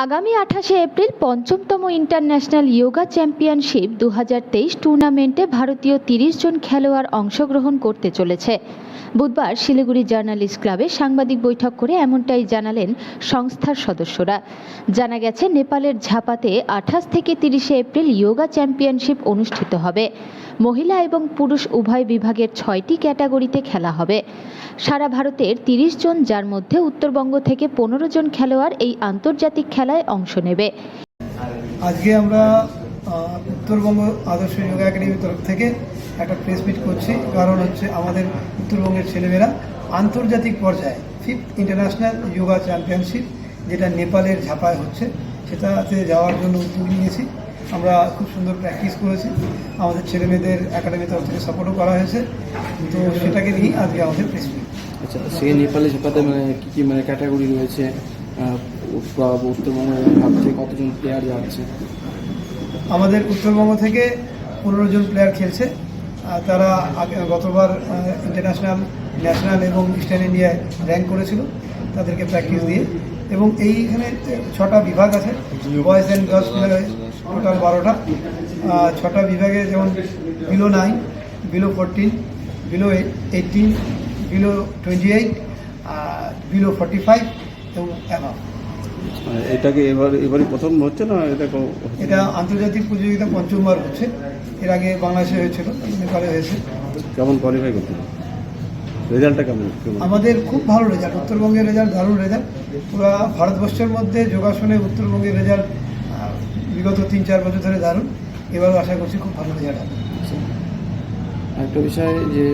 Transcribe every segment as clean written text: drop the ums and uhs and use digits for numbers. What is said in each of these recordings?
আগামী 28শে April পঞ্চমতম international yoga championship 2023 টুর্নামেন্টে ভারতীয় 30 জন খেলোয়াড় অংশগ্রহণ করতে চলেছে। বুধবার শিলিগুড়ি জার্নালিস্ট ক্লাবে সাংবাদিক বৈঠক করে এমনটাই জানালেন সংস্থার সদস্যরা। জানা গেছে, নেপালের ঝাপাতে 28 থেকে 30শে এপ্রিল যোগা চ্যাম্পিয়নশিপ অনুষ্ঠিত হবে। মহিলা এবং পুরুষ উভয় বিভাগের 6টি ক্যাটাগরিতে খেলা হবে। সারা ভারতের 30 জন, যার মধ্যে উত্তরবঙ্গ থেকে 15 জন খেলোয়াড় এই আন্তর্জাতিক খেলায় অংশ নেবে। আজকে আমরা উত্তরবঙ্গ আদর্শ যোগা একাডেমির তরফ থেকে একটা প্রেস মিট করছি। কারণ হচ্ছে আমাদের উত্তরবঙ্গের ছেলেমেয়েরা আন্তর্জাতিক পর্যায়ে 5th ইন্টারন্যাশনাল যোগা চ্যাম্পিয়নশিপ, যেটা নেপালের ঝাপায় হচ্ছে, সেটাতে যাওয়ার জন্য উদ্যোগ নিয়েছি। আমরা খুব সুন্দর প্র্যাকটিস করেছি, আমাদের ছেলেমেয়েদের একাডেমির তরফ থেকে সাপোর্টও করা হয়েছে। তো সেটাকে নিয়ে আজকে আমাদের প্রেস মিট। আচ্ছা, সেই নেপালে ঝাপাতে কী কী ক্যাটাগরি রয়েছে? উত্তরবঙ্গ ভাব থেকে কতজন প্লেয়ার যাচ্ছে? আমাদের উত্তরবঙ্গ থেকে 15 জন প্লেয়ার খেলছে। তারা গতবার ইন্টারন্যাশনাল, ন্যাশনাল এবং ইস্টার্ন ইন্ডিয়ায় র্যাঙ্ক করেছিল, তাদেরকে প্র্যাকটিস দিয়ে। এবং এইখানে 6টা বিভাগ আছে, বয়েজ অ্যান্ড গার্লস মিলে টোটাল 12টা। 6টা বিভাগে যেমন below 9, below 14, below 18, below 28, below 45 এবং অ্যাভাব। এটাকে এবারই প্রথম হচ্ছে না? এটা আন্তর্জাতিক প্রতিযোগিতা পঞ্চমবার হচ্ছে। এর আগে বাংলাদেশে হয়েছিল, নেপালে হয়েছে। কেমন কোয়ালিফাই করতে? রেজাল্টটা কেমন? আমাদের খুব ভালো রেজাল্ট, উত্তরবঙ্গের রেজাল্ট দারুণ রেজাল্ট। পুরো ভারতবর্ষের মধ্যে যোগাসনে উত্তরবঙ্গের রেজাল্ট বিগত 3-4 বছর ধরে দারুণ। এবারও আশা করছি খুব ভালো রেজাল্ট হবে। একটা বিষয় যে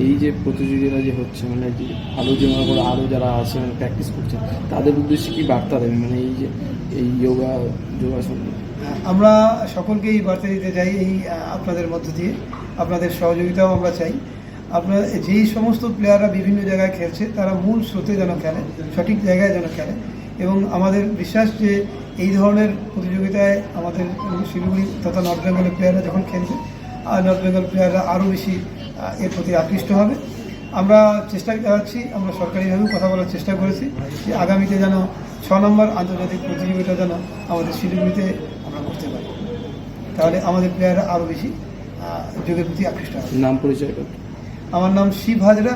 এই যে প্রতিযোগিতা যে হচ্ছে, যে আরও যে মনে করো আরও যারা আছে প্র্যাকটিস করছে, তাদের উদ্দেশ্যে কি বার্তা দেবে? এই যে এই যোগাসন আমরা সকলকে এই বার্তা দিতে চাই, এই আপনাদের মধ্য দিয়ে আপনাদের সহযোগিতাও আমরা চাই। আপনার যেই সমস্ত প্লেয়াররা বিভিন্ন জায়গায় খেলছে, তারা মূল স্রোতে যেন খেলে, সঠিক জায়গায় যেন খেলে। এবং আমাদের বিশ্বাস যে এই ধরনের প্রতিযোগিতায় আমাদের শিলিগুড়ি তথা নর্থ বেঙ্গলের প্লেয়াররা যখন খেলবে, আর নর্থ বেঙ্গল প্লেয়াররা আরও বেশি এর প্রতি আকৃষ্ট হবে। আমরা চেষ্টা চালাচ্ছি, আমরা সরকারিভাবেও কথা বলার চেষ্টা করেছি যে আগামীতে যেন 6 নম্বর আন্তর্জাতিক প্রতিযোগিতা যেন আমাদের শিলিগুড়িতে আমরা করতে পারি, তাহলে আমাদের প্লেয়াররা আরও বেশি যোগের প্রতি আকৃষ্ট হবে। নাম পরিচয়? আমার নাম শিব হাজরা,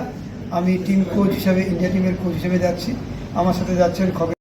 আমি টিম কোচ হিসাবে, ইন্ডিয়া টিমের কোচ হিসেবে যাচ্ছি। আমার সাথে যাচ্ছেন